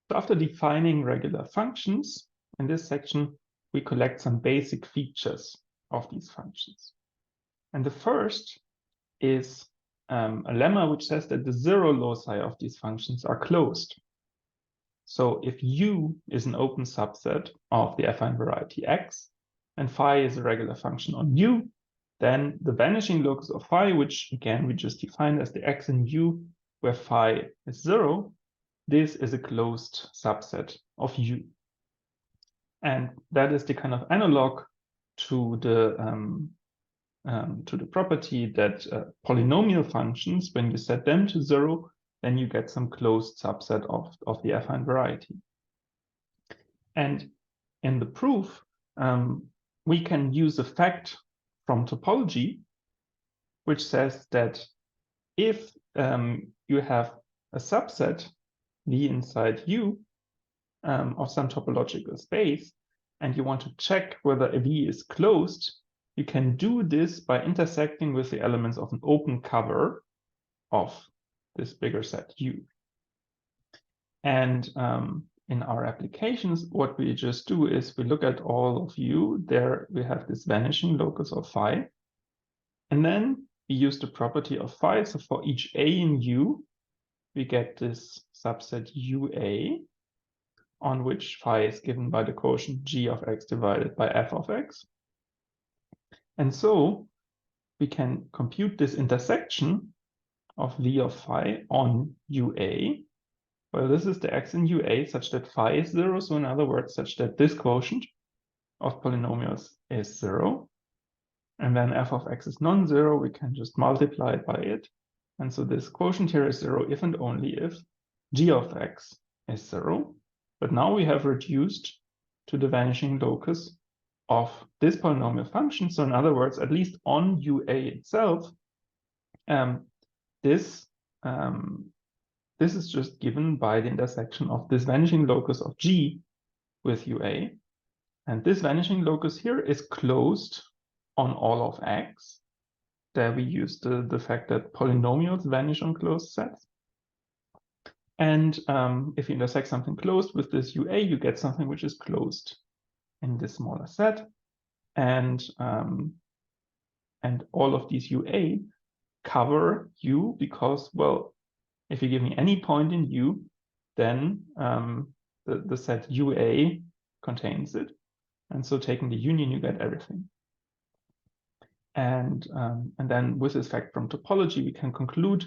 So after defining regular functions, in this section, we collect some basic features of these functions. And the first is a lemma which says that the zero loci of these functions are closed. So if U is an open subset of the affine variety X, and phi is a regular function on U, then the vanishing locus of phi, which again we just defined as the X in U, where phi is 0, this is a closed subset of U. And that is the kind of analog to the property that polynomial functions, when you set them to 0, then you get some closed subset of the affine variety. And in the proof, we can use a fact from topology, which says that if you have a subset V inside U of some topological space, and you want to check whether a V is closed, you can do this by intersecting with the elements of an open cover of this bigger set U. And in our applications, what we just do is we look at all of U. There we have this vanishing locus of phi. And then we use the property of phi. So for each A in U, we get this subset UA, on which phi is given by the quotient G of X divided by F of X. And so we can compute this intersection of V of phi on UA. Well, this is the X in UA such that phi is 0. So in other words, such that this quotient of polynomials is 0. And then F of X is non-zero. We can just multiply it by it. And so this quotient here is 0 if and only if G of X is 0. But now we have reduced to the vanishing locus of this polynomial function. So in other words, at least on UA itself, this is just given by the intersection of this vanishing locus of G with UA. And this vanishing locus here is closed on all of X. There we use the fact that polynomials vanish on closed sets. And if you intersect something closed with this UA, you get something which is closed in this smaller set. And all of these UA cover U because, well, if you give me any point in U, then the set UA contains it. And so taking the union, you get everything. And then with this fact from topology, we can conclude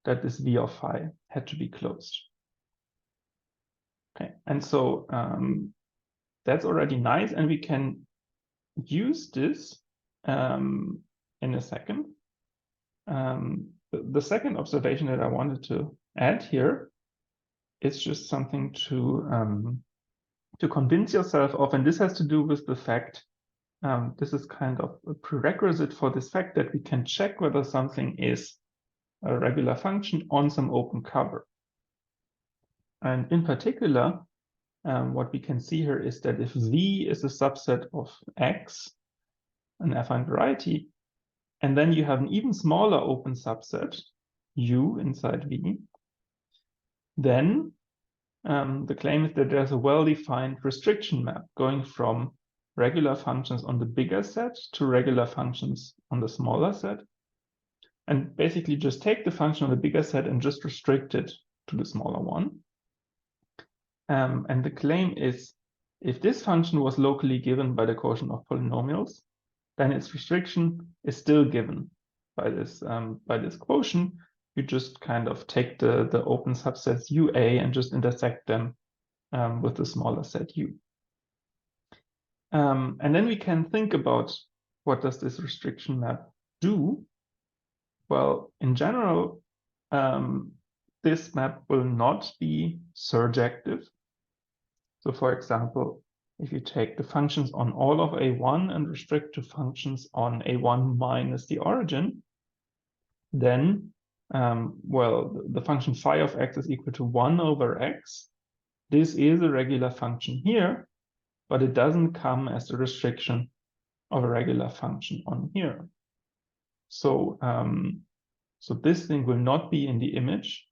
that this V of phi had to be closed. Okay, and so that's already nice, and we can use this in a second. The second observation that I wanted to add here is just something to convince yourself of, and this has to do with the fact, this is kind of a prerequisite for this fact that we can check whether something is a regular function on some open cover. And in particular, what we can see here is that if V is a subset of X, an affine variety, and then you have an even smaller open subset, U inside V, then the claim is that there's a well-defined restriction map going from regular functions on the bigger set to regular functions on the smaller set. And basically just take the function on the bigger set and just restrict it to the smaller one. And the claim is, if this function was locally given by the quotient of polynomials, then its restriction is still given by this quotient. You just kind of take the open subsets UA and just intersect them with the smaller set U. And then we can think about what does this restriction map do? Well, in general, this map will not be surjective. So for example, if you take the functions on all of A1 and restrict to functions on A1 minus the origin, then, well, the function phi of X is equal to 1 over X. This is a regular function here, but it doesn't come as the restriction of a regular function on here. So, so this thing will not be in the image.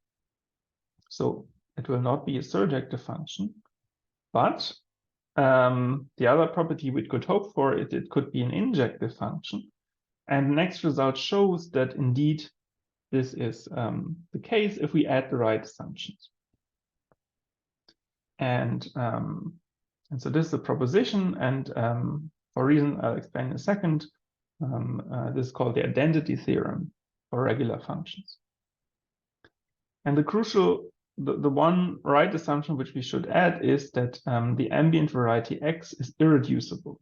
So it will not be a surjective function, but the other property we could hope for is it could be an injective function. And the next result shows that indeed this is the case if we add the right assumptions. And so this is a proposition, and for a reason I'll explain in a second, this is called the identity theorem for regular functions. And the one right assumption which we should add is that the ambient variety X is irreducible.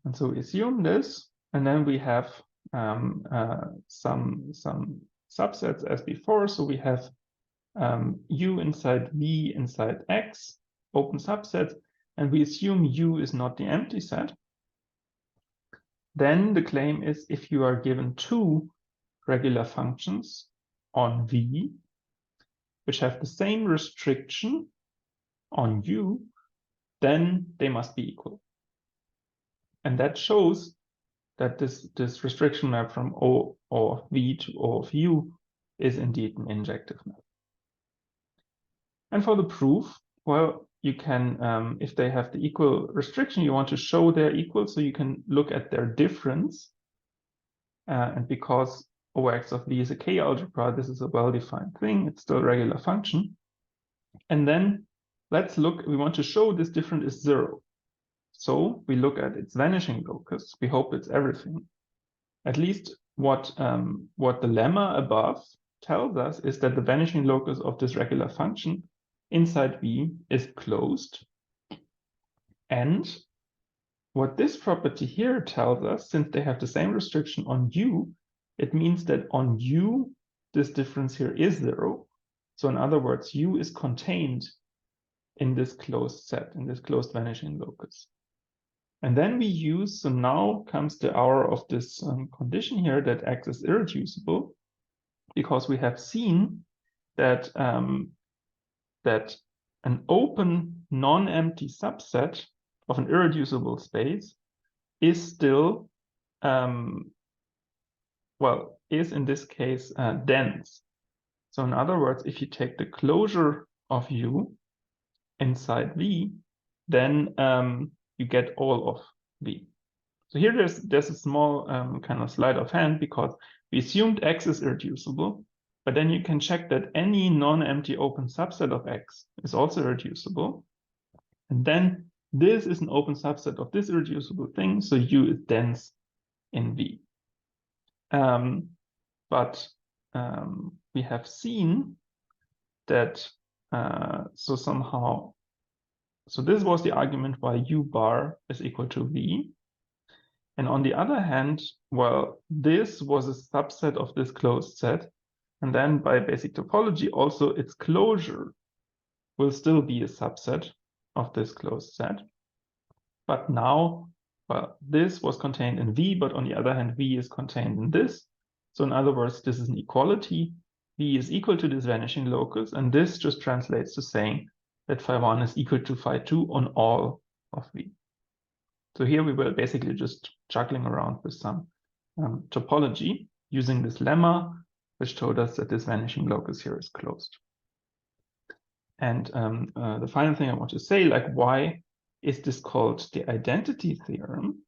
And so we assume this, and then we have some subsets as before. So we have U inside V inside X, open subset, and we assume U is not the empty set. Then the claim is if you are given two regular functions on V, which have the same restriction on U, then they must be equal. And that shows that this restriction map from O of V to O of U is indeed an injective map. And for the proof, well, you can, if they have the equal restriction, you want to show they're equal, so you can look at their difference. And because OX of V is a K algebra, this is a well-defined thing. It's still a regular function. And then let's look, we want to show this difference is 0. So we look at its vanishing locus. We hope it's everything. At least what the lemma above tells us is that the vanishing locus of this regular function inside V is closed. And what this property here tells us, since they have the same restriction on U, it means that on U, this difference here is 0. So in other words, U is contained in this closed set, in this closed vanishing locus. And then we use, so now comes the hour of this condition here that X is irreducible, because we have seen that, that an open non-empty subset of an irreducible space is still, well, is in this case dense. So in other words, if you take the closure of U inside V, then you get all of V. So here there's a small kind of sleight of hand, because we assumed X is irreducible, but then you can check that any non-empty open subset of X is also irreducible. And then this is an open subset of this irreducible thing, so U is dense in V. But we have seen that, so somehow, so this was the argument why U bar is equal to V. And on the other hand, well, this was a subset of this closed set. And then by basic topology, also its closure will still be a subset of this closed set. But now, well, this was contained in V, but on the other hand, V is contained in this. So in other words, this is an equality. V is equal to this vanishing locus, and this just translates to saying that phi1 is equal to phi2 on all of V. So here we were basically just juggling around with some topology using this lemma, which told us that this vanishing locus here is closed. And the final thing I want to say, like, why is this called the identity theorem?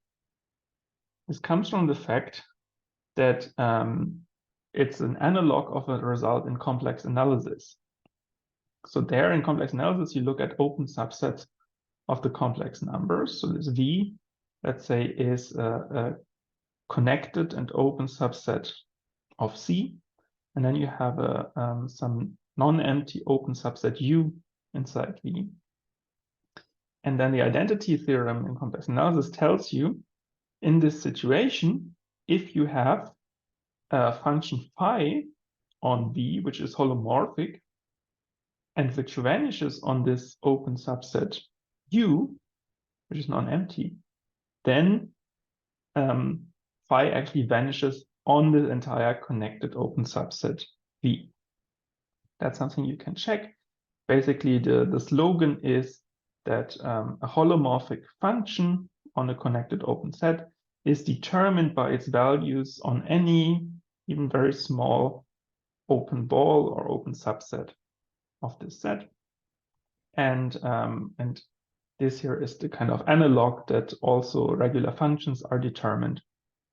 This comes from the fact that it's an analog of a result in complex analysis. So there in complex analysis, you look at open subsets of the complex numbers. So this V, let's say, is a connected and open subset of C. And then you have some non-empty open subset U inside V. And then the identity theorem in complex analysis tells you, in this situation, if you have a function phi on V, which is holomorphic, and which vanishes on this open subset U, which is non-empty, then phi actually vanishes on the entire connected open subset V. That's something you can check. Basically, the slogan is that a holomorphic function on a connected open set is determined by its values on any, even very small, open ball or open subset of this set. And this here is the kind of analog that also regular functions are determined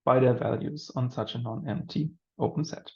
by their values on such a non-empty open set.